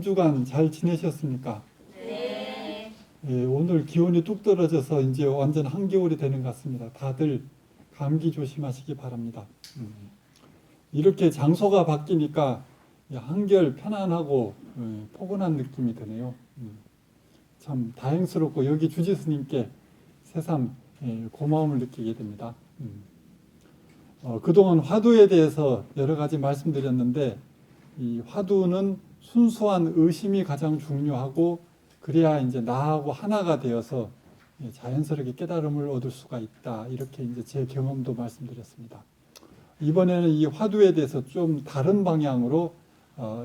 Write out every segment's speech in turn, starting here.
주간 잘 지내셨습니까? 네. 예, 오늘 기온이 뚝 떨어져서 이제 완전 한겨울이 되는 것 같습니다. 다들 감기 조심하시기 바랍니다. 이렇게 장소가 바뀌니까 한결 편안하고 포근한 느낌이 드네요. 참 다행스럽고 여기 주지스님께 새삼 고마움을 느끼게 됩니다. 그동안 화두에 대해서 여러 가지 말씀드렸는데 이 화두는 순수한 의심이 가장 중요하고 그래야 이제 나하고 하나가 되어서 자연스럽게 깨달음을 얻을 수가 있다. 이렇게 이제 제 경험도 말씀드렸습니다. 이번에는 이 화두에 대해서 좀 다른 방향으로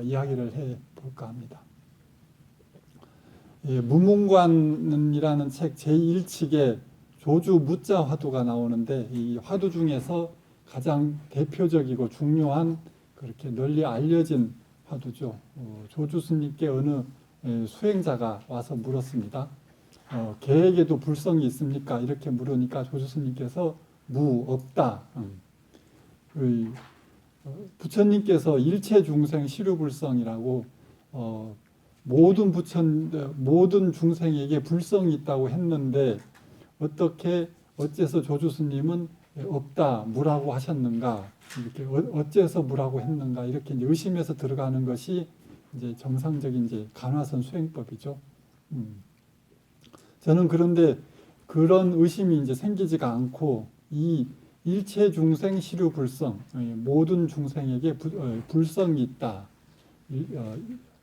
이야기를 해 볼까 합니다. 무문관이라는 책 제1책에 조주 무자 화두가 나오는데 이 화두 중에서 가장 대표적이고 중요한 그렇게 널리 알려진 화두죠. 조주 스님께 어느 수행자가 와서 물었습니다. 개에게도 불성이 있습니까? 이렇게 물으니까 조주 스님께서 없다. 부처님께서 일체 중생 시류불성이라고 모든 중생에게 불성이 있다고 했는데 어째서 조주 스님은 없다 무라고 하셨는가? 이렇게 어째서 무라고 했는가? 이렇게 이제 의심해서 들어가는 것이 이제 정상적인 이제 간화선 수행법이죠. 저는 그런데 그런 의심이 이제 생기지가 않고 이 일체 중생 시류 불성, 모든 중생에게 불성이 있다.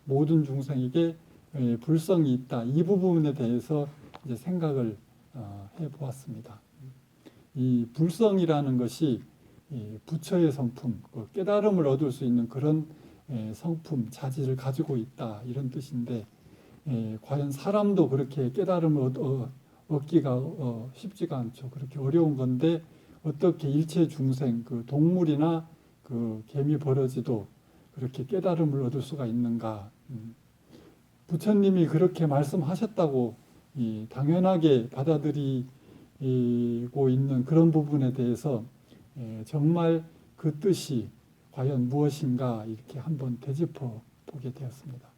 모든 중생에게 불성이 있다. 이 부분에 대해서 이제 생각을 해보았습니다. 이 불성이라는 것이 부처의 성품, 깨달음을 얻을 수 있는 그런 성품, 자질을 가지고 있다. 이런 뜻인데 과연 사람도 그렇게 깨달음을 얻기가 쉽지가 않죠. 그렇게 어려운 건데 어떻게 일체 중생, 그 동물이나 그 개미 버러지도 그렇게 깨달음을 얻을 수가 있는가? 부처님이 그렇게 말씀하셨다고 당연하게 받아들이고 있는 그런 부분에 대해서 정말 그 뜻이 과연 무엇인가 이렇게 한번 되짚어 보게 되었습니다.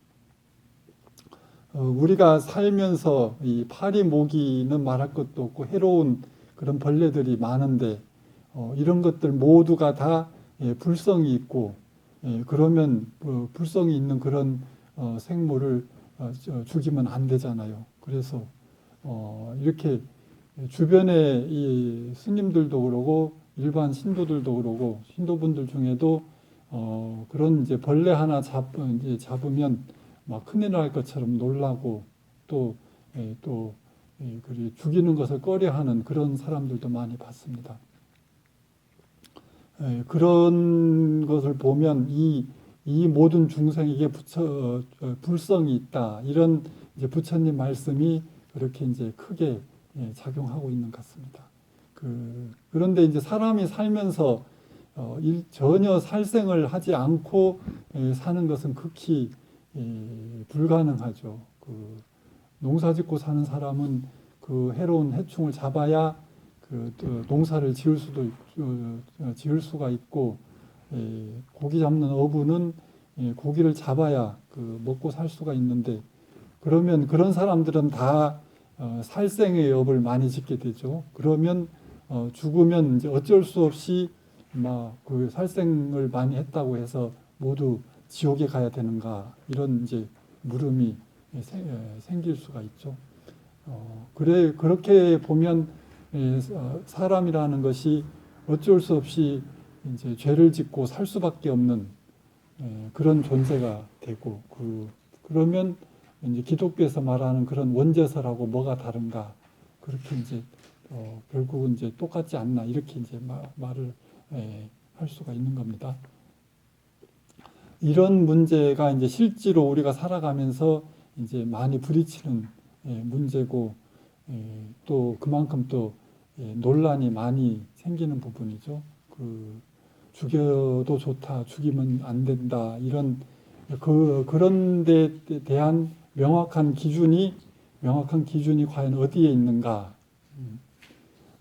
우리가 살면서 이 파리 모기는 말할 것도 없고 해로운 그런 벌레들이 많은데 이런 것들 모두가 다 불성이 있고 그러면 불성이 있는 그런 생물을 죽이면 안 되잖아요. 그래서 이렇게 주변에 이 스님들도 그러고 일반 신도들도 그러고 신도분들 중에도 그런 이제 벌레 하나 잡으면 막 큰일 날 것처럼 놀라고 또 죽이는 것을 꺼려하는 그런 사람들도 많이 봤습니다. 그런 것을 보면 이 모든 중생에게 불성이 있다. 이런 이제 부처님 말씀이 그렇게 이제 크게 작용하고 있는 것 같습니다. 그런데 이제 사람이 살면서 전혀 살생을 하지 않고 사는 것은 극히 불가능하죠. 농사짓고 사는 사람은 그 해로운 해충을 잡아야 농사를 지을 수가 있고 고기 잡는 어부는 고기를 잡아야 먹고 살 수가 있는데 그러면 그런 사람들은 다 살생의 업을 많이 짓게 되죠. 그러면 죽으면 이제 어쩔 수 없이 그 살생을 많이 했다고 해서 모두 지옥에 가야 되는가 이런 이제 물음이 생길 수가 있죠. 그렇게 보면 사람이라는 것이 어쩔 수 없이 이제 죄를 짓고 살 수밖에 없는 그런 존재가 되고 그러면 이제 기독교에서 말하는 그런 원죄설하고 뭐가 다른가 그렇게 이제 결국은 이제 똑같지 않나 이렇게 이제 말을 할 수가 있는 겁니다. 이런 문제가 이제 실제로 우리가 살아가면서 이제 많이 부딪히는 문제고 또 그만큼 또 논란이 많이 생기는 부분이죠. 죽여도 좋다, 죽이면 안 된다 이런 그런 데 대한 명확한 기준이 과연 어디에 있는가?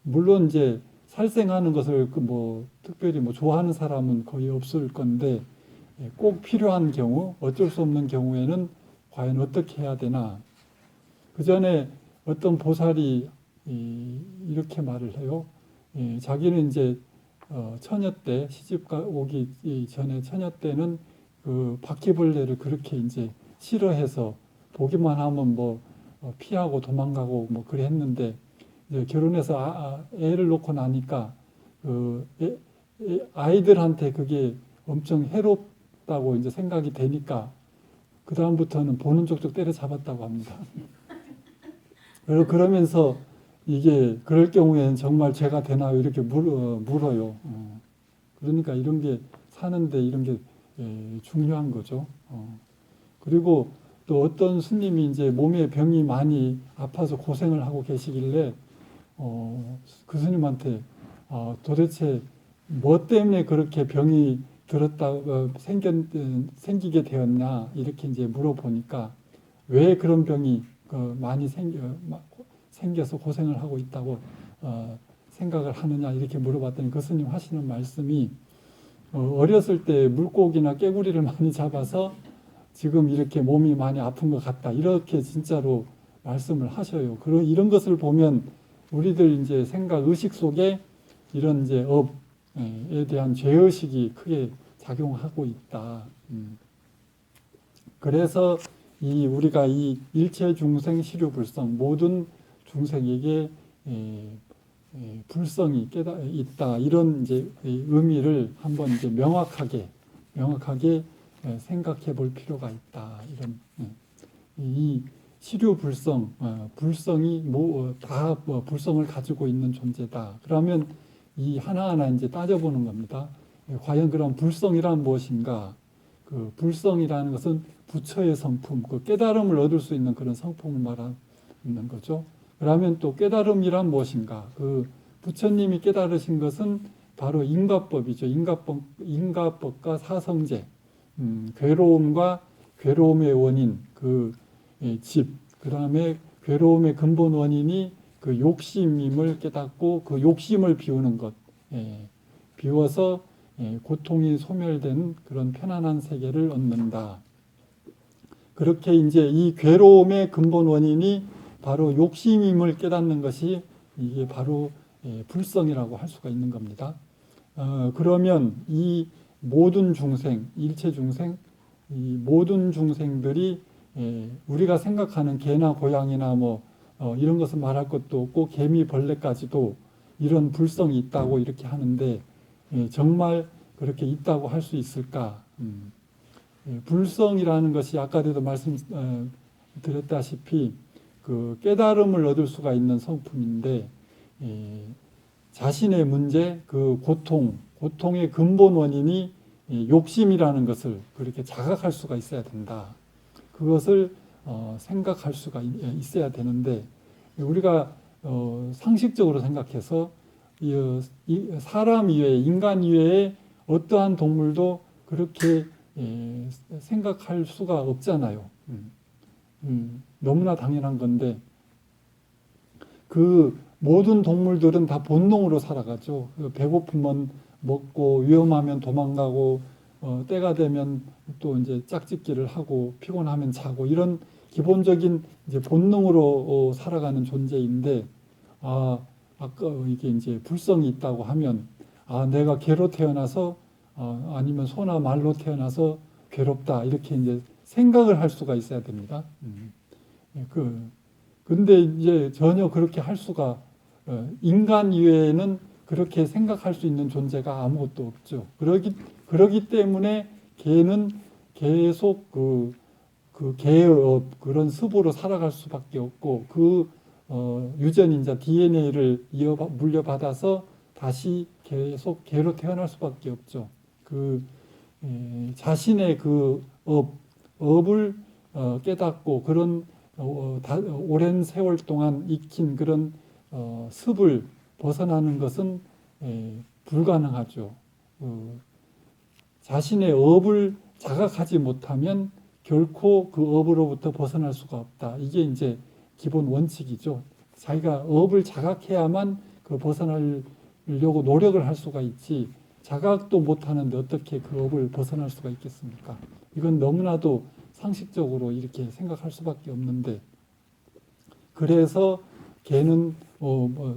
물론 이제 살생하는 것을 특별히 좋아하는 사람은 거의 없을 건데 꼭 필요한 경우, 어쩔 수 없는 경우에는 과연 어떻게 해야 되나. 그 전에 어떤 보살이 이렇게 말을 해요. 자기는 이제 처녀 때 시집 오기 전에 처녀 때는 그 바퀴벌레를 그렇게 이제 싫어해서 보기만 하면 뭐 피하고 도망가고 뭐 그래 했는데 이제 결혼해서 애를 놓고 나니까 그 아이들한테 그게 엄청 해롭다고 이제 생각이 되니까 그 다음부터는 보는 족족 때려잡았다고 합니다. 그러면서 이게 그럴 경우에는 정말 죄가 되나요? 이렇게 물어요. 그러니까 이런 게 사는데 이런 게 중요한 거죠. 그리고 또 어떤 스님이 이제 몸에 병이 많이 아파서 고생을 하고 계시길래 그 스님한테 도대체 뭐 때문에 그렇게 병이 생기게 되었냐 이렇게 이제 물어보니까 왜 그런 병이 많이 생겨서 고생을 하고 있다고 생각을 하느냐 이렇게 물어봤더니 그 스님 하시는 말씀이 어렸을 때 물고기나 깨구리를 많이 잡아서 지금 이렇게 몸이 많이 아픈 것 같다 이렇게 진짜로 말씀을 하셔요. 이런 것을 보면 우리들 이제 생각 의식 속에 이런 이제 업에 대한 죄의식이 크게 작용하고 있다. 그래서 우리가 이 일체 중생 시류불성 모든 중생에게 불성이 있다 이런 이제 의미를 한번 이제 명확하게 생각해 볼 필요가 있다. 이런 이 시류불성 불성이 다 불성을 가지고 있는 존재다. 그러면 이 하나하나 이제 따져보는 겁니다. 과연 그런 불성이란 무엇인가? 그 불성이라는 것은 부처의 성품, 그 깨달음을 얻을 수 있는 그런 성품을 말하는 거죠. 그러면 또 깨달음이란 무엇인가? 그 부처님이 깨달으신 것은 바로 인과법이죠. 인과법과 사성제, 괴로움과 괴로움의 원인, 그 다음에 괴로움의 근본 원인이 그 욕심임을 깨닫고 그 욕심을 비우는 것, 비워서 고통이 소멸된 그런 편안한 세계를 얻는다. 그렇게 이제 이 괴로움의 근본 원인이 바로 욕심임을 깨닫는 것이 이게 바로 불성이라고 할 수가 있는 겁니다. 그러면 이 모든 중생, 일체 중생, 이 모든 중생들이 우리가 생각하는 개나 고양이나 뭐 이런 것을 말할 것도 없고 개미 벌레까지도 이런 불성이 있다고 이렇게 하는데 정말 그렇게 있다고 할 수 있을까? 불성이라는 것이 아까도 말씀드렸다시피 그 깨달음을 얻을 수가 있는 성품인데 자신의 문제, 그 고통의 근본 원인이 욕심이라는 것을 그렇게 자각할 수가 있어야 된다. 그것을 생각할 수가 있어야 되는데 우리가 상식적으로 생각해서 사람 이외에 인간 이외에 어떠한 동물도 그렇게 생각할 수가 없잖아요. 너무나 당연한 건데 그 모든 동물들은 다 본능으로 살아가죠. 배고프면 먹고 위험하면 도망가고 때가 되면 또 이제 짝짓기를 하고 피곤하면 자고 이런 기본적인 이제 본능으로 살아가는 존재인데 아까 이게 이제 불성이 있다고 하면 내가 개로 태어나서 아니면 소나 말로 태어나서 괴롭다 이렇게 이제 생각을 할 수가 있어야 됩니다. 근데 이제 전혀 그렇게 할 수가 인간 이외에는 그렇게 생각할 수 있는 존재가 아무것도 없죠. 그러기 때문에 개는 계속 그 개의 그런 습으로 살아갈 수밖에 없고 그 유전인자 DNA를 물려받아서 다시 계속 개로 태어날 수밖에 없죠. 자신의 그 업을 깨닫고 그런 오랜 세월 동안 익힌 그런 습을 벗어나는 것은 불가능하죠. 자신의 업을 자각하지 못하면 결코 그 업으로부터 벗어날 수가 없다. 이게 이제 기본 원칙이죠. 자기가 업을 자각해야만 그 벗어나려고 노력을 할 수가 있지 자각도 못하는데 어떻게 그 업을 벗어날 수가 있겠습니까? 이건 너무나도 상식적으로 이렇게 생각할 수밖에 없는데, 그래서 개는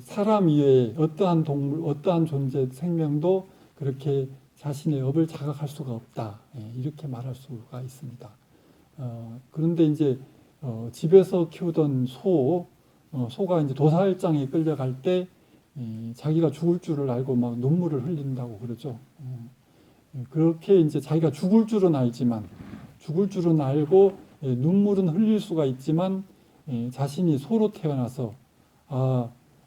사람 이외에 어떠한 동물, 어떠한 존재, 생명도 그렇게 자신의 업을 자각할 수가 없다. 이렇게 말할 수가 있습니다. 그런데 이제 집에서 키우던 소가 이제 도살장에 끌려갈 때 자기가 죽을 줄을 알고 막 눈물을 흘린다고 그러죠. 그렇게 이제 자기가 죽을 줄은 알고 눈물은 흘릴 수가 있지만 자신이 소로 태어나서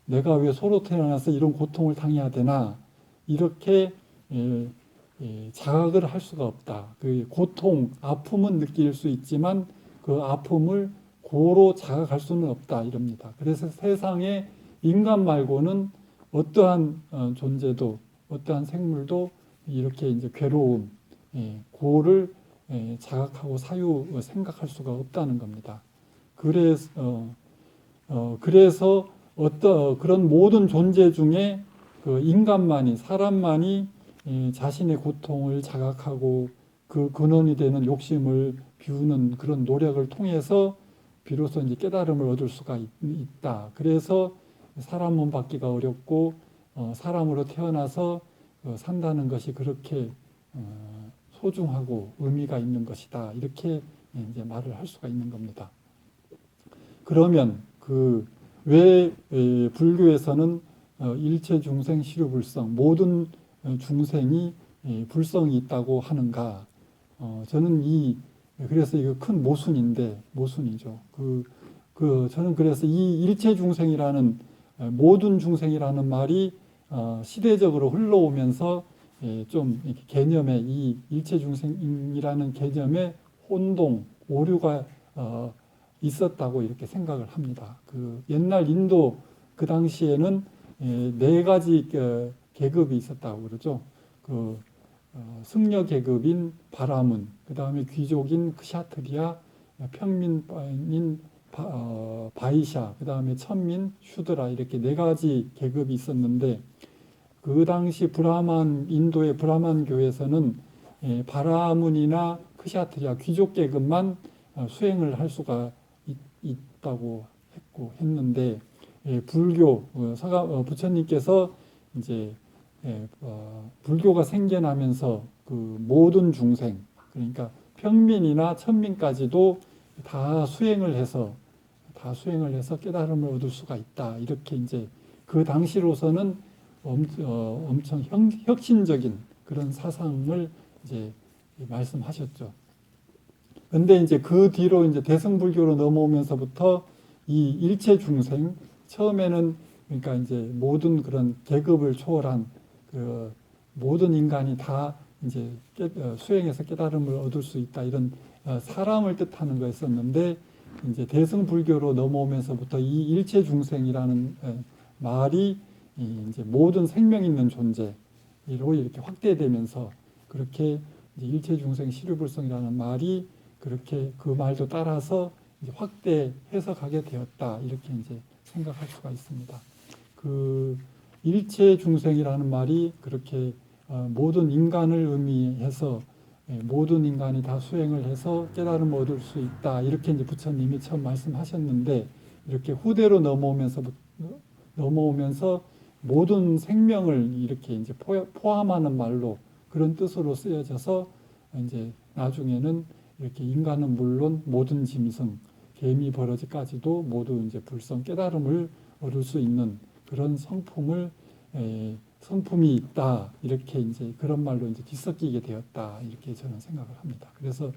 내가 왜 소로 태어나서 이런 고통을 당해야 되나 이렇게 자각을 할 수가 없다. 그 고통, 아픔은 느낄 수 있지만 그 아픔을 고로 자각할 수는 없다 이럽니다. 그래서 세상에 인간 말고는 어떠한 존재도 어떠한 생물도 이렇게 이제 괴로움, 고를 자각하고 생각할 수가 없다는 겁니다. 그래서 그런 모든 존재 중에 그 인간만이, 사람만이 자신의 고통을 자각하고 그 근원이 되는 욕심을 비우는 그런 노력을 통해서 비로소 이제 깨달음을 얻을 수가 있다. 그래서 사람 몸 받기가 어렵고 사람으로 태어나서 산다는 것이 그렇게 소중하고 의미가 있는 것이다. 이렇게 이제 말을 할 수가 있는 겁니다. 그러면 왜 불교에서는 일체 중생 시류불성, 모든 중생이 불성이 있다고 하는가? 저는 그래서 이거 큰 모순이죠. 저는 그래서 이 일체 중생이라는 모든 중생이라는 말이 시대적으로 흘러오면서 좀 개념에 이 일체 중생이라는 개념에 혼동, 오류가 있었다고 이렇게 생각을 합니다. 옛날 인도 그 당시에는 4가지 계급이 있었다고 그러죠. 승려 계급인 바라문, 그 다음에 귀족인 크샤트리아, 평민인 바이샤, 그 다음에 천민 슈드라 이렇게 4가지 계급이 있었는데 그 당시 인도의 브라만 교에서는 바라문이나 크샤트리아 귀족 계급만 수행을 할 수가 있다고 했는데 불교 부처님께서 이제 불교가 생겨나면서 그 모든 중생 그러니까 평민이나 천민까지도 다 수행을 해서 깨달음을 얻을 수가 있다. 이렇게 이제 그 당시로서는 엄청 혁신적인 그런 사상을 이제 말씀하셨죠. 근데 이제 그 뒤로 이제 대승불교로 넘어오면서부터 이 일체 중생 처음에는 그러니까 이제 모든 그런 계급을 초월한 모든 인간이 다 이제 수행해서 깨달음을 얻을 수 있다 이런 사람을 뜻하는 거였었는데 이제 대승불교로 넘어오면서부터 이 일체 중생이라는 말이 이제 모든 생명 있는 존재로 이렇게 확대되면서 그렇게 이제 일체 중생 시류불성이라는 말이 그렇게 그 말도 따라서 이제 확대 해석하게 되었다 이렇게 이제 생각할 수가 있습니다. 일체 중생이라는 말이 그렇게 모든 인간을 의미해서 모든 인간이 다 수행을 해서 깨달음을 얻을 수 있다 이렇게 이제 부처님이 처음 말씀하셨는데 이렇게 후대로 넘어오면서 모든 생명을 이렇게 이제 포함하는 말로 그런 뜻으로 쓰여져서 이제 나중에는 이렇게 인간은 물론 모든 짐승, 개미, 버러지까지도 모두 이제 불성 깨달음을 얻을 수 있는 그런 성품이 있다 이렇게 이제 그런 말로 이제 뒤섞이게 되었다 이렇게 저는 생각을 합니다. 그래서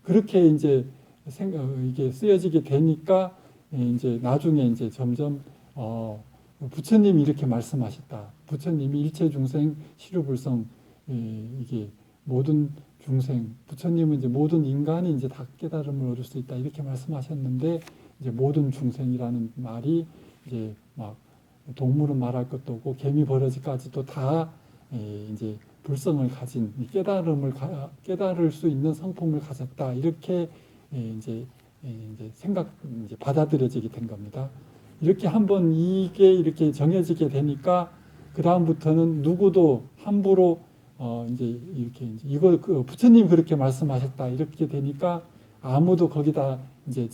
그렇게 이제 이게 쓰여지게 되니까 이제 나중에 이제 점점 부처님이 이렇게 말씀하셨다. 부처님이 일체 중생 시류불성 이게 모든 중생 부처님은 이제 모든 인간이 이제 다 깨달음을 얻을 수 있다 이렇게 말씀하셨는데 이제 모든 중생이라는 말이 이제 막 동물은 말할 것도 없고 개미 버러지까지도 다 이제 불성을 가진 깨달을 수 있는 성품을 가졌다 이렇게 이제 받아들여지게 된 겁니다. 이렇게 한번 이게 이렇게 정해지게 되니까 그 다음부터는 누구도 함부로 이제 이렇게 이제 이거 부처님 그렇게 말씀하셨다 이렇게 되니까 아무도 거기다 이제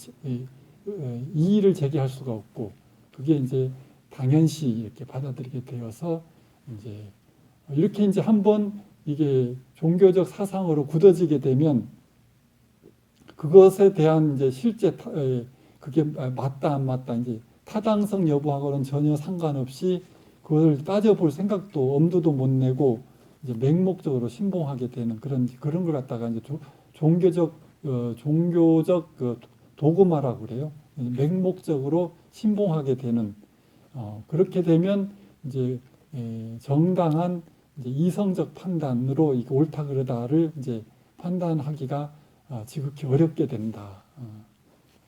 이의를 제기할 수가 없고 그게 이제 당연시 이렇게 받아들이게 되어서 이제 이렇게 이제 한번 이게 종교적 사상으로 굳어지게 되면 그것에 대한 이제 실제 그게 맞다 안 맞다 이제 타당성 여부하고는 전혀 상관없이 그걸 따져볼 생각도 엄두도 못 내고 이제 맹목적으로 신봉하게 되는 그런 걸 갖다가 이제 종교적 그 도구마라고 그래요. 맹목적으로 신봉하게 되는 그렇게 되면 이제 정당한 이제 이성적 판단으로 이게 옳다 그르다를 이제 판단하기가 지극히 어렵게 된다.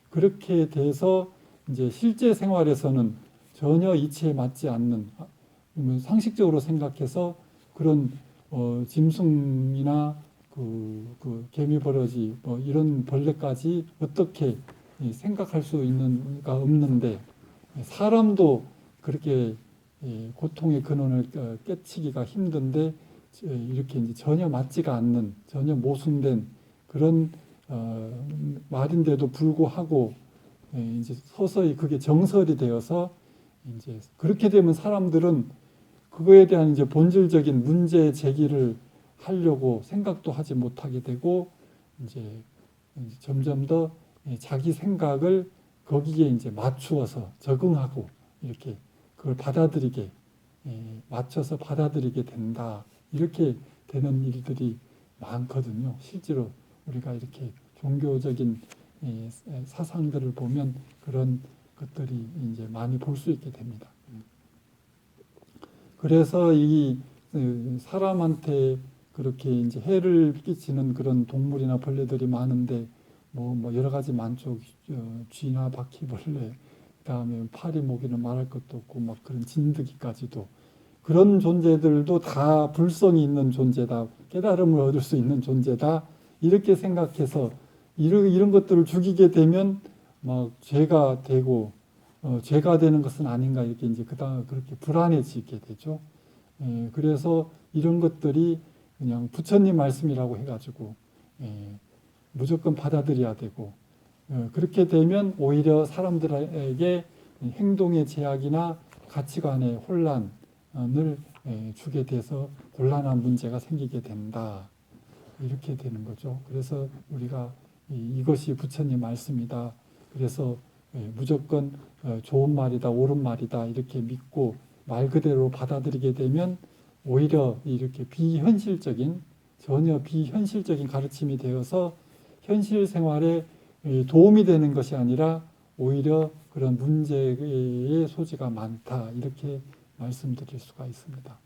그렇게 돼서 이제 실제 생활에서는 전혀 이치에 맞지 않는 상식적으로 생각해서 그런 짐승이나 그 개미버러지 뭐 이런 벌레까지 어떻게 생각할 수 있는가 없는데 사람도 그렇게 고통의 근원을 깨치기가 힘든데 이렇게 이제 전혀 맞지가 않는 전혀 모순된 그런 말인데도 불구하고 이제 서서히 그게 정설이 되어서 이제 그렇게 되면 사람들은 그거에 대한 이제 본질적인 문제 제기를 하려고 생각도 하지 못하게 되고 이제 점점 더 자기 생각을 거기에 이제 맞추어서 적응하고 이렇게 그걸 받아들이게 맞춰서 받아들이게 된다. 이렇게 되는 일들이 많거든요. 실제로 우리가 이렇게 종교적인 사상들을 보면 그런 것들이 이제 많이 볼 수 있게 됩니다. 그래서 이 사람한테 그렇게 이제 해를 끼치는 그런 동물이나 벌레들이 많은데 뭐 여러 가지 많죠. 쥐나 바퀴벌레, 그다음에 파리 모기는 말할 것도 없고 막 그런 진드기까지도 그런 존재들도 다 불성이 있는 존재다. 깨달음을 얻을 수 있는 존재다. 이렇게 생각해서 이런 것들을 죽이게 되면 막 죄가 되고 죄가 되는 것은 아닌가 이렇게 이제 그렇게 불안해지게 되죠. 그래서 이런 것들이 그냥 부처님 말씀이라고 해가지고 무조건 받아들여야 되고 그렇게 되면 오히려 사람들에게 행동의 제약이나 가치관의 혼란을 주게 돼서 곤란한 문제가 생기게 된다. 이렇게 되는 거죠. 그래서 우리가 이것이 부처님 말씀이다. 그래서 무조건 좋은 말이다, 옳은 말이다 이렇게 믿고 말 그대로 받아들이게 되면 오히려 이렇게 전혀 비현실적인 가르침이 되어서 현실 생활에 도움이 되는 것이 아니라 오히려 그런 문제의 소지가 많다 이렇게 말씀드릴 수가 있습니다.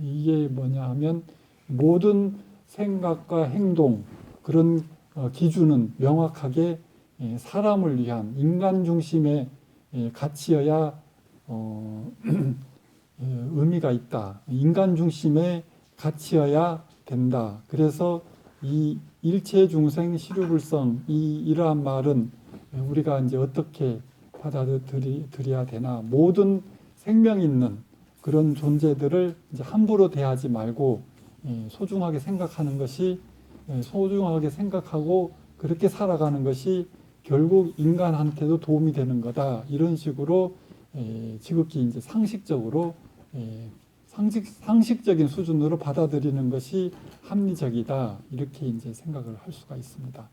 이게 뭐냐 하면 모든 생각과 행동 그런 기준은 명확하게 사람을 위한 인간 중심의 가치여야 의미가 있다. 인간 중심의 가치여야 된다. 그래서 이 일체 중생 시류불성 이러한 말은 우리가 이제 어떻게 받아들여야 되나? 모든 생명 있는 그런 존재들을 이제 함부로 대하지 말고 소중하게 생각하는 것이 소중하게 생각하고 그렇게 살아가는 것이 결국 인간한테도 도움이 되는 거다. 이런 식으로 지극히 이제 상식적으로 상식적인 수준으로 받아들이는 것이 합리적이다. 이렇게 이제 생각을 할 수가 있습니다.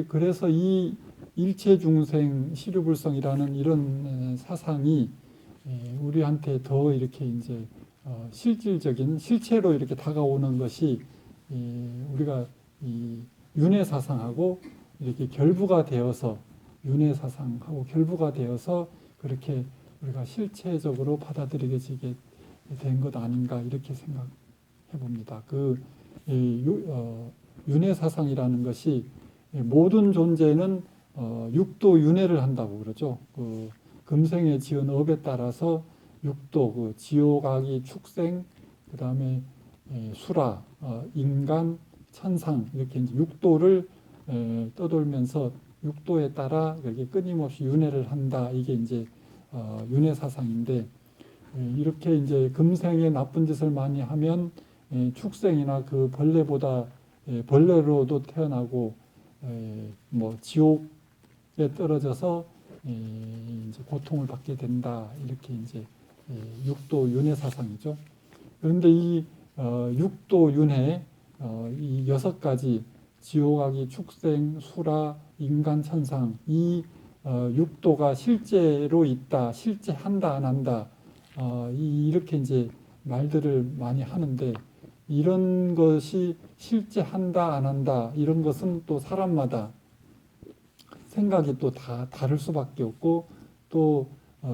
그래서 이 일체 중생 시류불성이라는 이런 사상이 우리한테 더 이렇게 이제 실질적인 실체로 이렇게 다가오는 것이 우리가 이 윤회 사상하고 이렇게 결부가 되어서 윤회 사상하고 결부가 되어서 그렇게 우리가 실체적으로 받아들이게 된 것 아닌가 이렇게 생각해 봅니다. 윤회 사상이라는 것이 모든 존재는 육도 윤회를 한다고 그러죠. 금생에 지은 업에 따라서 육도, 지옥, 악이, 축생, 그 다음에 수라, 인간, 천상 이렇게 이제 육도를 떠돌면서 육도에 따라 이렇게 끊임없이 윤회를 한다. 이게 이제 윤회 사상인데 이렇게 이제 금생에 나쁜 짓을 많이 하면 축생이나 그 벌레보다 벌레로도 태어나고 뭐 지옥에 떨어져서 이제 고통을 받게 된다. 이렇게 이제 육도 윤회 사상이죠. 그런데 이 육도 윤회 이 6가지 지옥아기, 축생, 수라, 인간, 천상 이 육도가 실제로 있다, 실제 한다, 안 한다 이렇게 이제 말들을 많이 하는데 이런 것이 실제 한다, 안 한다 이런 것은 또 사람마다 생각이 또 다 다를 수밖에 없고 또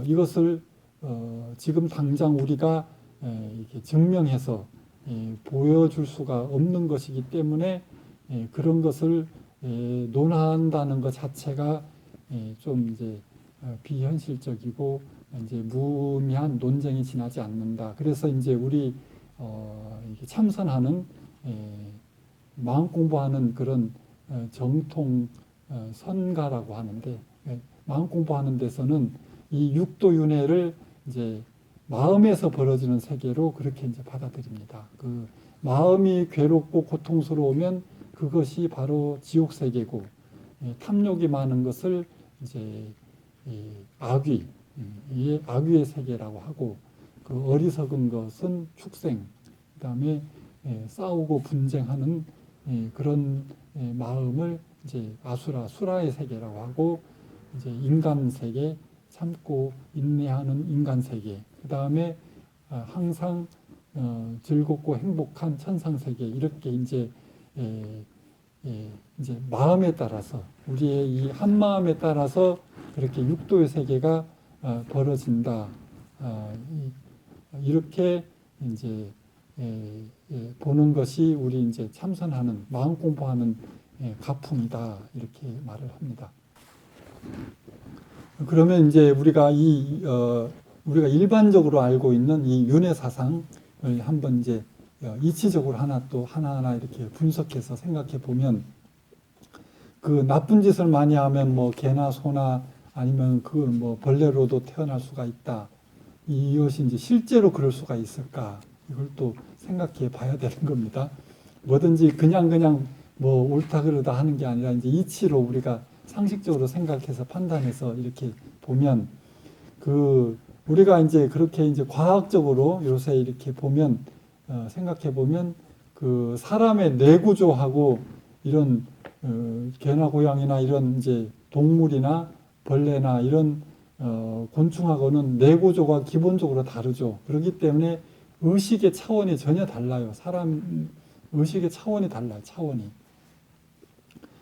이것을 지금 당장 우리가 이렇게 증명해서 보여줄 수가 없는 것이기 때문에 그런 것을 논한다는 것 자체가 좀 이제 비현실적이고 이제 무의미한 논쟁이 지나지 않는다. 그래서 이제 우리 이렇게 참선하는 마음 공부하는 그런 정통 선가라고 하는데 마음 공부하는 데서는 이 육도윤회를 이제 마음에서 벌어지는 세계로 그렇게 이제 받아들입니다. 그 마음이 괴롭고 고통스러우면 그것이 바로 지옥 세계고 탐욕이 많은 것을 이제 악귀, 이 악귀의 세계라고 하고 그 어리석은 것은 축생, 그다음에 싸우고 분쟁하는 그런 마음을 이제 아수라, 수라의 세계라고 하고 이제 인간 세계, 참고 인내하는 인간 세계, 그다음에 항상 즐겁고 행복한 천상 세계 이렇게 이제 이제 마음에 따라서 우리의 이 한 마음에 따라서 그렇게 육도의 세계가 벌어진다. 이렇게 이제 보는 것이 우리 이제 참선하는 마음 공부하는 가풍이다 이렇게 말을 합니다. 그러면 이제 우리가 우리가 일반적으로 알고 있는 이 윤회 사상을 한번 이제 이치적으로 하나하나 이렇게 분석해서 생각해 보면 그 나쁜 짓을 많이 하면 뭐 개나 소나 아니면 그 뭐 벌레로도 태어날 수가 있다. 이것이 이제 실제로 그럴 수가 있을까? 이걸 또 생각해 봐야 되는 겁니다. 뭐든지 그냥 뭐 옳다 그르다 하는 게 아니라 이제 이치로 우리가 상식적으로 생각해서 판단해서 이렇게 보면 우리가 이제 그렇게 이제 과학적으로 요새 이렇게 보면 생각해 보면 그 사람의 뇌구조하고 이런 개나 고양이나 이런 이제 동물이나 벌레나 이런 곤충하고는 뇌구조가 기본적으로 다르죠. 그렇기 때문에 의식의 차원이 전혀 달라요. 사람 의식의 차원이 달라요. 차원이.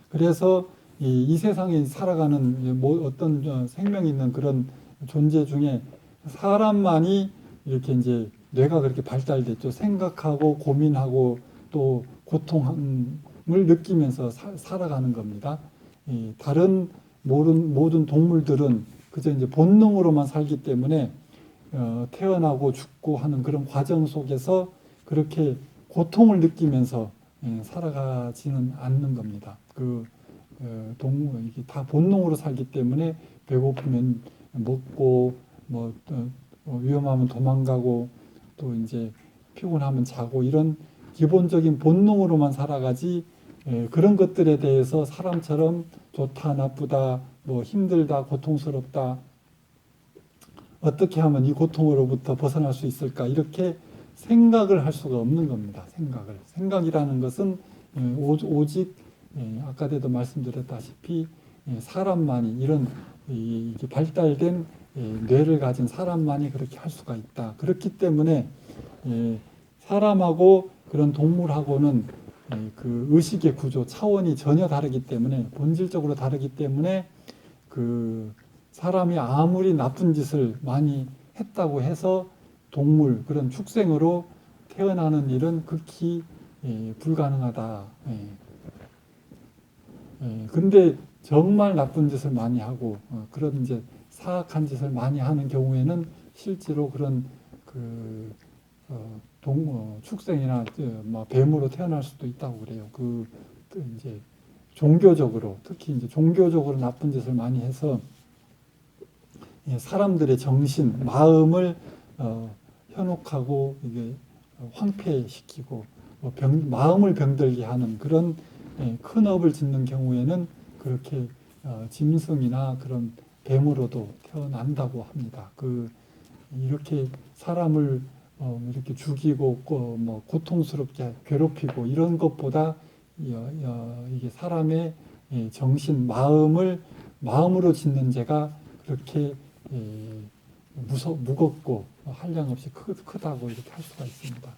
그래서 이 세상에 살아가는 어떤 생명이 있는 그런 존재 중에 사람만이 이렇게 이제 뇌가 그렇게 발달됐죠. 생각하고 고민하고 또 고통을 느끼면서 살아가는 겁니다. 다른 모든 동물들은 그저 이제 본능으로만 살기 때문에 태어나고 죽고 하는 그런 과정 속에서 그렇게 고통을 느끼면서 살아가지는 않는 겁니다. 동물 이게 다 본능으로 살기 때문에 배고프면 먹고 뭐 위험하면 도망가고 또 이제 피곤하면 자고 이런 기본적인 본능으로만 살아가지 그런 것들에 대해서 사람처럼 좋다 나쁘다 뭐 힘들다 고통스럽다 어떻게 하면 이 고통으로부터 벗어날 수 있을까 이렇게 생각을 할 수가 없는 겁니다. 생각이라는 것은 오직 아까도 말씀드렸다시피 사람만이 이런 발달된 뇌를 가진 사람만이 그렇게 할 수가 있다. 그렇기 때문에 사람하고 그런 동물하고는 그 의식의 구조 차원이 전혀 다르기 때문에 본질적으로 다르기 때문에 그 사람이 아무리 나쁜 짓을 많이 했다고 해서 동물 그런 축생으로 태어나는 일은 극히 불가능하다. 근데 정말 나쁜 짓을 많이 하고 그런 이제 사악한 짓을 많이 하는 경우에는 실제로 그런 축생이나 뱀으로 태어날 수도 있다고 그래요. 이제 종교적으로 특히 이제 종교적으로 나쁜 짓을 많이 해서 사람들의 정신, 마음을 현혹하고 이게 황폐시키고 마음을 병들게 하는 그런 큰 업을 짓는 경우에는 그렇게 짐승이나 그런 뱀으로도 태어난다고 합니다. 이렇게 사람을 이렇게 죽이고 뭐 고통스럽게 괴롭히고 이런 것보다 이게 사람의 정신, 마음으로 짓는 죄가 그렇게 무겁고 한량없이 크다고 이렇게 할 수가 있습니다.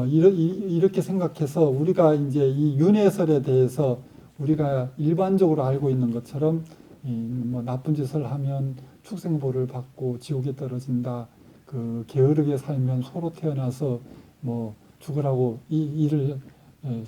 이렇게 생각해서 우리가 이제 이 윤회설에 대해서 우리가 일반적으로 알고 있는 것처럼 뭐 나쁜 짓을 하면 축생보를 받고 지옥에 떨어진다. 게으르게 살면 소로 태어나서 뭐 죽으라고 일을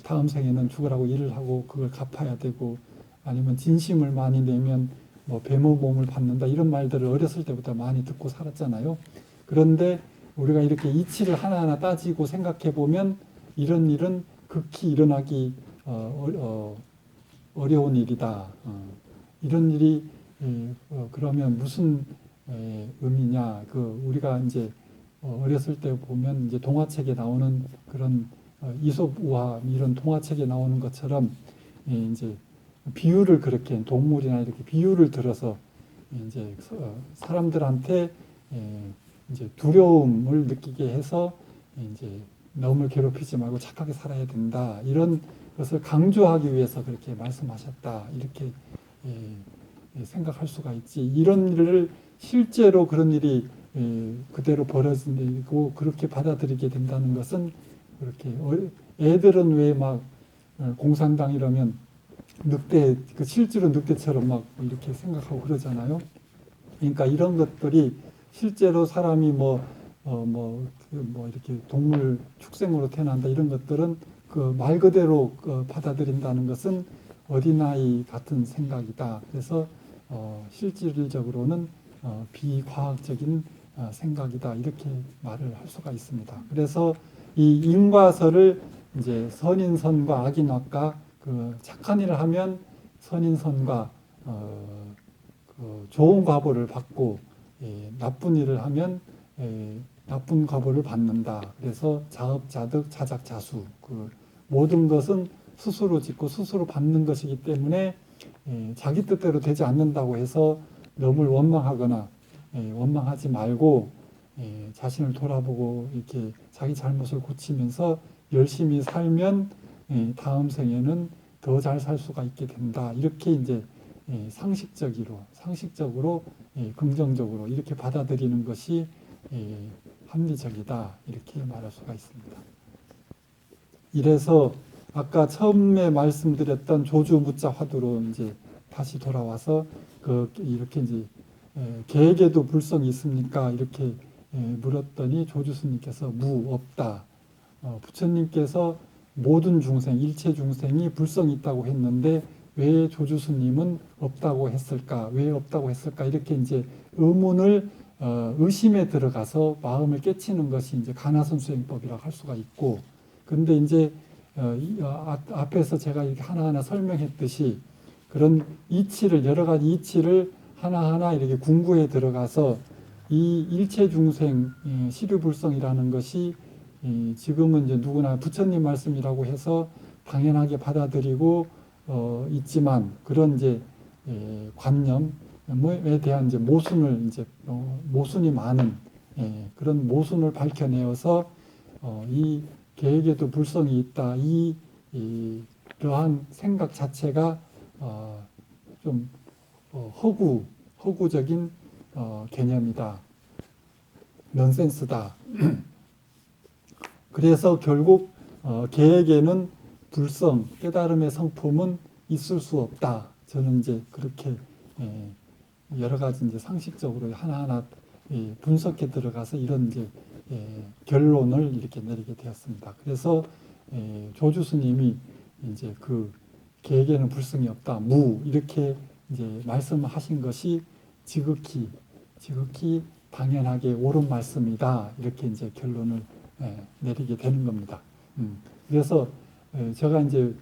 다음 생에는 죽으라고 일을 하고 그걸 갚아야 되고 아니면 진심을 많이 내면 뭐 뱀의 몸을 받는다 이런 말들을 어렸을 때부터 많이 듣고 살았잖아요. 그런데 우리가 이렇게 이치를 하나하나 따지고 생각해 보면 이런 일은 극히 일어나기 어려운 일이다. 이런 일이 그러면 무슨 의미냐? 우리가 이제 어렸을 때 보면 이제 동화책에 나오는 그런 이솝 우화 이런 동화책에 나오는 것처럼 이제 비유를 그렇게 동물이나 이렇게 비유를 들어서 이제 사람들한테 이제 두려움을 느끼게 해서 이제 너무 괴롭히지 말고 착하게 살아야 된다 이런 것을 강조하기 위해서 그렇게 말씀하셨다 이렇게 생각할 수가 있지. 이런 일을 실제로 그런 일이 그대로 벌어지고 그렇게 받아들이게 된다는 것은 그렇게 애들은 왜 막 공산당 이러면 늑대 실제로 늑대처럼 막 이렇게 생각하고 그러잖아요. 그러니까 이런 것들이 실제로 사람이 이렇게 동물 축생으로 태어난다 이런 것들은 말 그대로 받아들인다는 것은 어린아이 같은 생각이다. 그래서 실질적으로는 비과학적인 생각이다. 이렇게 말을 할 수가 있습니다. 그래서 이 인과설을 이제 선인선과 악인악과 착한 일을 하면 선인선과 좋은 과보를 받고 나쁜 일을 하면 나쁜 과보를 받는다. 그래서 자업자득 자작자수 모든 것은 스스로 짓고 스스로 받는 것이기 때문에 자기 뜻대로 되지 않는다고 해서 너무 원망하거나 원망하지 말고 자신을 돌아보고 이렇게 자기 잘못을 고치면서 열심히 살면 다음 생에는 더 잘 살 수가 있게 된다. 이렇게 이제 상식적으로 긍정적으로 이렇게 받아들이는 것이 합리적이다. 이렇게 말할 수가 있습니다. 이래서 아까 처음에 말씀드렸던 조주 무자 화두로 이제 다시 돌아와서 이렇게 이제 계에게도 불성이 있습니까? 이렇게 물었더니 조주스님께서 없다. 부처님께서 모든 중생, 일체 중생이 불성이 있다고 했는데 왜 조주스님은 없다고 했을까? 왜 없다고 했을까? 이렇게 이제 의문을 의심에 들어가서 마음을 깨치는 것이 이제 가나선수행법이라고 할 수가 있고, 근데 이제 앞에서 제가 이렇게 하나하나 설명했듯이 그런 여러 가지 이치를 하나하나 이렇게 궁구에 들어가서 이 일체 중생 시류불성이라는 것이 지금은 이제 누구나 부처님 말씀이라고 해서 당연하게 받아들이고 있지만 그런 이제 관념에 대한 이제 모순이 많은 그런 모순을 밝혀내어서 이 계에게도 불성이 있다. 이러한 생각 자체가 좀 허구적인 개념이다. 넌센스다. 그래서 결국 계에게는 불성, 깨달음의 성품은 있을 수 없다. 저는 이제 그렇게 여러 가지 이제 상식적으로 하나하나 분석해 들어가서 이런 이제 결론을 이렇게 내리게 되었습니다. 그래서 조주스님이 이제 계에게는 불성이 없다, 이렇게 이제 말씀하신 것이 지극히 당연하게 옳은 말씀이다. 이렇게 이제 결론을 내리게 되는 겁니다. 그래서 제가 이제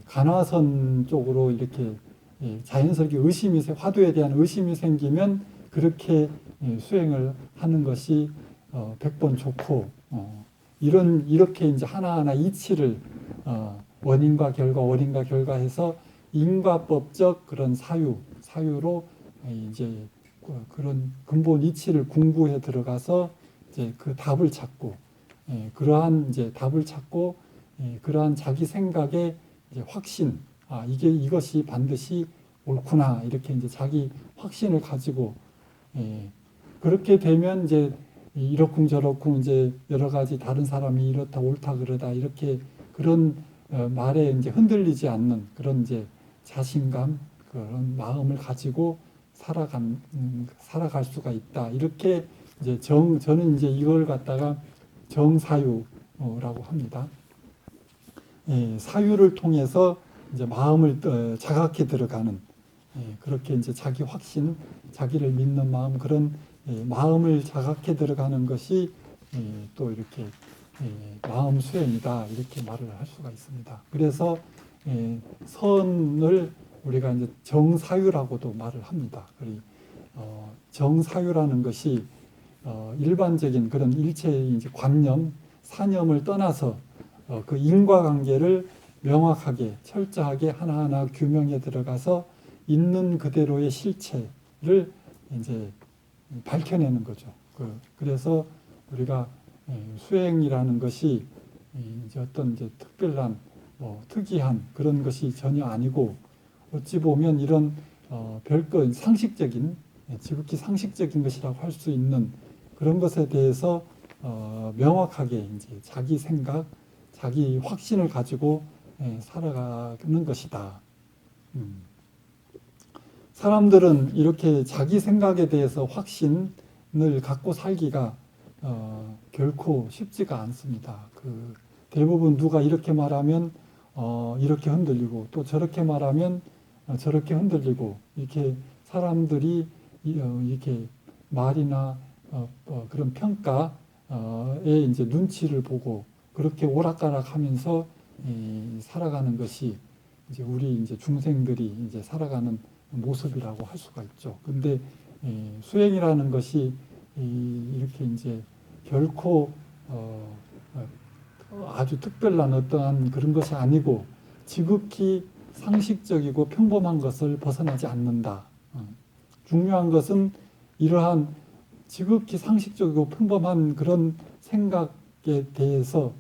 간화선 쪽으로 이렇게 자연스럽게 화두에 대한 의심이 생기면 그렇게 수행을 하는 것이 100번 좋고 이렇게 이제 하나하나 이치를 원인과 결과 해서 인과법적 그런 사유로 이제 그런 근본 이치를 공부해 들어가서 이제 그 답을 찾고 그러한 이제 답을 찾고 그러한 자기 생각의 이제 확신 이것이 반드시 옳구나 이렇게 이제 자기 확신을 가지고 그렇게 되면 이제 이렇쿵저렇쿵 이제 여러 가지 다른 사람이 이렇다 옳다 그러다 이렇게 그런 말에 이제 흔들리지 않는 그런 이제 자신감 그런 마음을 가지고 살아갈 수가 있다. 이렇게 이제 저는 이제 이걸 갖다가 정사유라고 합니다. 사유를 통해서 이제 마음을 자각해 들어가는 그렇게 이제 자기 확신, 자기를 믿는 마음 그런 마음을 자각해 들어가는 것이 또 이렇게 마음 수행이다 이렇게 말을 할 수가 있습니다. 그래서 선을 우리가 이제 정사유라고도 말을 합니다. 정사유라는 것이 일반적인 그런 일체의 이제 관념, 사념을 떠나서 그 인과관계를 명확하게 철저하게 하나하나 규명에 들어가서 있는 그대로의 실체를 이제 밝혀내는 거죠. 그래서 우리가 수행이라는 것이 이제 어떤 이제 특별한 특이한 그런 것이 전혀 아니고 어찌 보면 이런 별거 상식적인 지극히 상식적인 것이라고 할 수 있는 그런 것에 대해서 명확하게 이제 자기 생각, 자기 확신을 가지고 살아가는 것이다. 사람들은 이렇게 자기 생각에 대해서 확신을 갖고 살기가 결코 쉽지가 않습니다. 대부분 누가 이렇게 말하면 이렇게 흔들리고 또 저렇게 말하면 저렇게 흔들리고 이렇게 사람들이 이렇게 말이나 그런 평가에 이제 눈치를 보고 그렇게 오락가락하면서 살아가는 것이 이제 우리 이제 중생들이 이제 살아가는 모습이라고 할 수가 있죠. 근데 수행이라는 것이 이렇게 이제 결코 아주 특별한 어떠한 그런 것이 아니고 지극히 상식적이고 평범한 것을 벗어나지 않는다. 중요한 것은 이러한 지극히 상식적이고 평범한 그런 생각에 대해서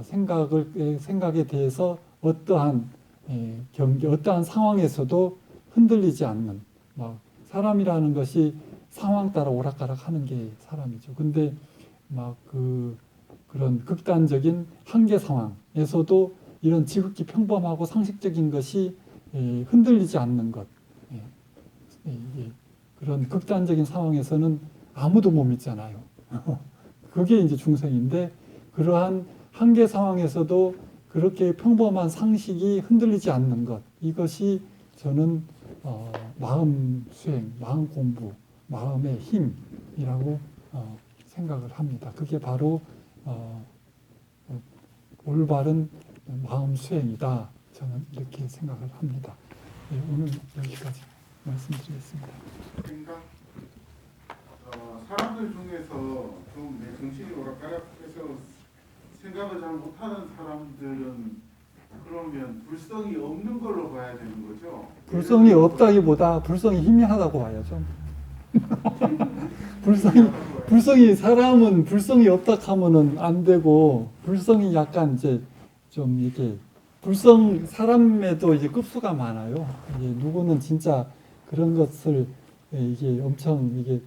생각에 대해서 어떠한 어떠한 상황에서도 흔들리지 않는 사람이라는 것이 상황 따라 오락가락하는 게 사람이죠. 근데 그런 극단적인 한계 상황에서도 이런 지극히 평범하고 상식적인 것이 흔들리지 않는 것. 그런 극단적인 상황에서는 아무도 못 믿잖아요. 그게 이제 중생인데 그러한 한계 상황에서도 그렇게 평범한 상식이 흔들리지 않는 것. 이것이 저는 마음 수행, 마음 공부, 마음의 힘이라고 생각을 합니다. 그게 바로 올바른 마음 수행이다. 저는 이렇게 생각을 합니다. 오늘 여기까지 말씀드리겠습니다. 사람들 중에서 좀 내 정신이 오락가락해서 생각을 잘 못하는 사람들은 그러면 불성이 없는 걸로 봐야 되는 거죠? 불성이 없다기보다 불성이 희미하다고 봐야죠. 불성이 사람은 불성이 없다 하면은 안 되고 불성이 약간 이제 좀 이렇게 사람에도 이제 급수가 많아요. 이제 누구는 진짜 그런 것을 이게 엄청 이게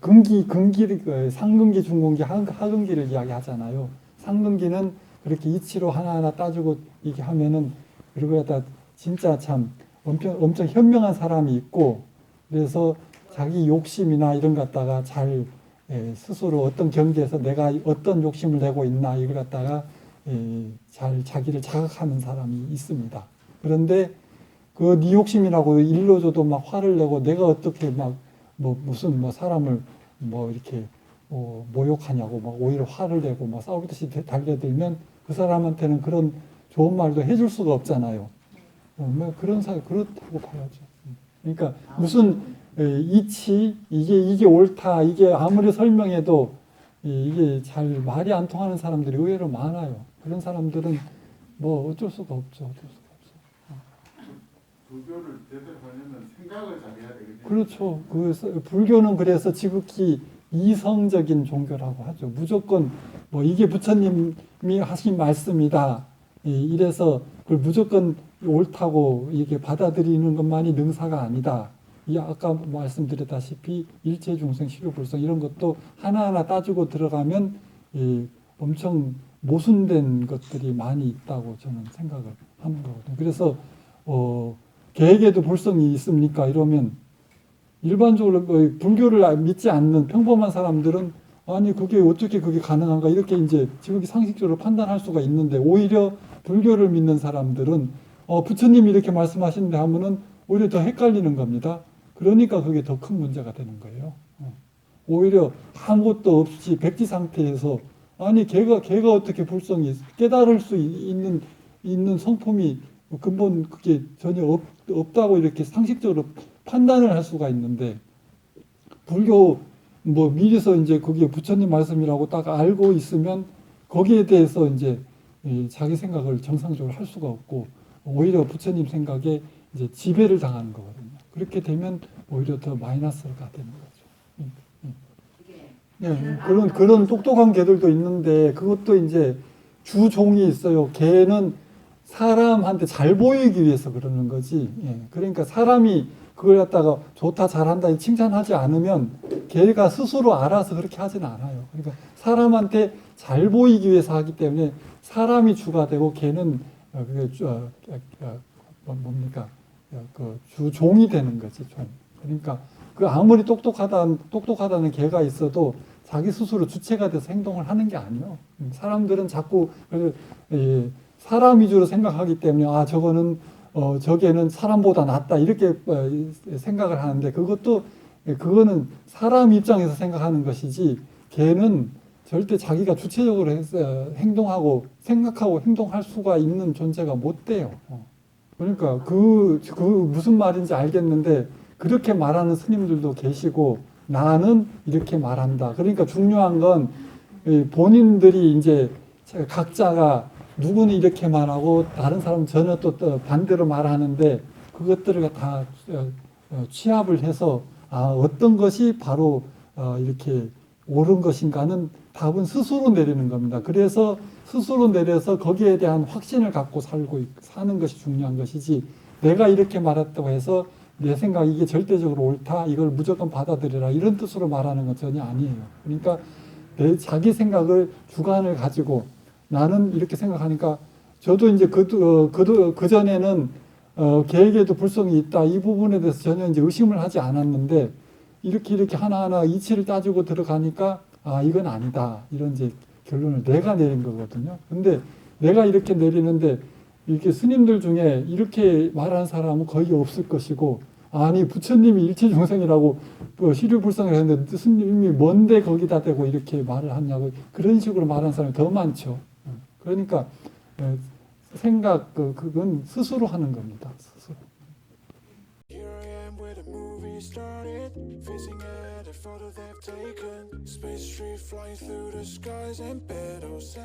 상근기, 중근기, 하근기를 이야기하잖아요. 상근기는 그렇게 이치로 하나하나 따지고 이렇게 하면은 그리고 다 진짜 참 엄청 현명한 사람이 있고 그래서 자기 욕심이나 이런 것 갖다가 잘 스스로 어떤 경계에서 내가 어떤 욕심을 내고 있나 이걸 갖다가 잘 자기를 자각하는 사람이 있습니다. 그런데 그 네 욕심이라고 일러줘도 막 화를 내고 내가 어떻게 막 무슨 사람을 이렇게 모욕하냐고 막 오히려 화를 내고 막 싸우듯이 달려들면 그 사람한테는 그런 좋은 말도 해줄 수가 없잖아요. 그렇다고 봐야죠. 그러니까 무슨 이치 이게 옳다 이게 아무리 설명해도 이게 잘 말이 안 통하는 사람들이 의외로 많아요. 그런 사람들은 뭐 어쩔 수가 없죠. 어쩔 수가 없어. 불교를 제대로 하려면 생각을 잘해야 되거든요. 그렇죠. 불교는 그래서 지극히 이성적인 종교라고 하죠. 무조건 뭐 이게 부처님이 하신 말씀이다. 이래서 그걸 무조건 옳다고 이게 받아들이는 것만이 능사가 아니다. 이 아까 말씀드렸다시피 일체 중생 시류불성 이런 것도 하나하나 따지고 들어가면 엄청 모순된 것들이 많이 있다고 저는 생각을 하는 거거든요. 그래서 개에게도 불성이 있습니까? 이러면 일반적으로 불교를 믿지 않는 평범한 사람들은 아니 그게 어떻게 그게 가능한가 이렇게 이제 지극히 상식적으로 판단할 수가 있는데 오히려 불교를 믿는 사람들은 부처님이 이렇게 말씀하시는데 하면은 오히려 더 헷갈리는 겁니다. 그러니까 그게 더 큰 문제가 되는 거예요. 오히려 아무것도 없이 백지 상태에서 아니 걔가 어떻게 불성이 깨달을 수 있는 성품이 근본 그게 전혀 없다고 이렇게 상식적으로 판단을 할 수가 있는데 불교 뭐 미리서 이제 그게 부처님 말씀이라고 딱 알고 있으면 거기에 대해서 이제 자기 생각을 정상적으로 할 수가 없고 오히려 부처님 생각에 이제 지배를 당하는 거거든요. 그렇게 되면 오히려 더 마이너스가 되는 거죠. 네, 그런 똑똑한 개들도 있는데 그것도 이제 주종이 있어요. 개는 사람한테 잘 보이기 위해서 그러는 거지. 그러니까 사람이 그걸 갖다가 좋다 잘한다 칭찬하지 않으면 걔가 스스로 알아서 그렇게 하진 않아요. 그러니까 사람한테 잘 보이기 위해서 하기 때문에 사람이 주가 되고 걔는 뭡니까 그 주종이 되는 거지 종. 그러니까 그 아무리 똑똑하다는 개가 있어도 자기 스스로 주체가 돼서 행동을 하는 게 아니에요. 사람들은 자꾸 사람 위주로 생각하기 때문에 저거는 저게는 사람보다 낫다 이렇게 생각을 하는데 그거는 사람 입장에서 생각하는 것이지 개는 절대 자기가 주체적으로 행동하고 생각하고 행동할 수가 있는 존재가 못 돼요. 그러니까 그 무슨 말인지 알겠는데 그렇게 말하는 스님들도 계시고 나는 이렇게 말한다. 그러니까 중요한 건 본인들이 이제 각자가 누구는 이렇게 말하고 다른 사람은 전혀 또 반대로 말하는데 그것들을 다 취합을 해서 어떤 것이 바로 이렇게 옳은 것인가는 답은 스스로 내리는 겁니다. 그래서 스스로 내려서 거기에 대한 확신을 갖고 사는 것이 중요한 것이지 내가 이렇게 말했다고 해서 내 생각 이게 절대적으로 옳다 이걸 무조건 받아들여라 이런 뜻으로 말하는 건 전혀 아니에요. 그러니까 자기 생각을 주관을 가지고 나는 이렇게 생각하니까 저도 이제 그 전에는 개에게도 불성이 있다 이 부분에 대해서 전혀 이제 의심을 하지 않았는데 이렇게 하나하나 이치를 따지고 들어가니까 이건 아니다 이런 이제 결론을 내가 내린 거거든요. 근데 내가 이렇게 내리는데 이렇게 스님들 중에 이렇게 말하는 사람은 거의 없을 것이고 아니 부처님이 일체중생이라고 시류불성을 했는데 스님이 뭔데 거기다 대고 이렇게 말을 하냐고 그런 식으로 말하는 사람이 더 많죠. 그러니까 생각 그건 스스로 하는 겁니다. 스스로. Here I am where the movie started, facing at a photo they've taken. Space tree flying through the skies and petals.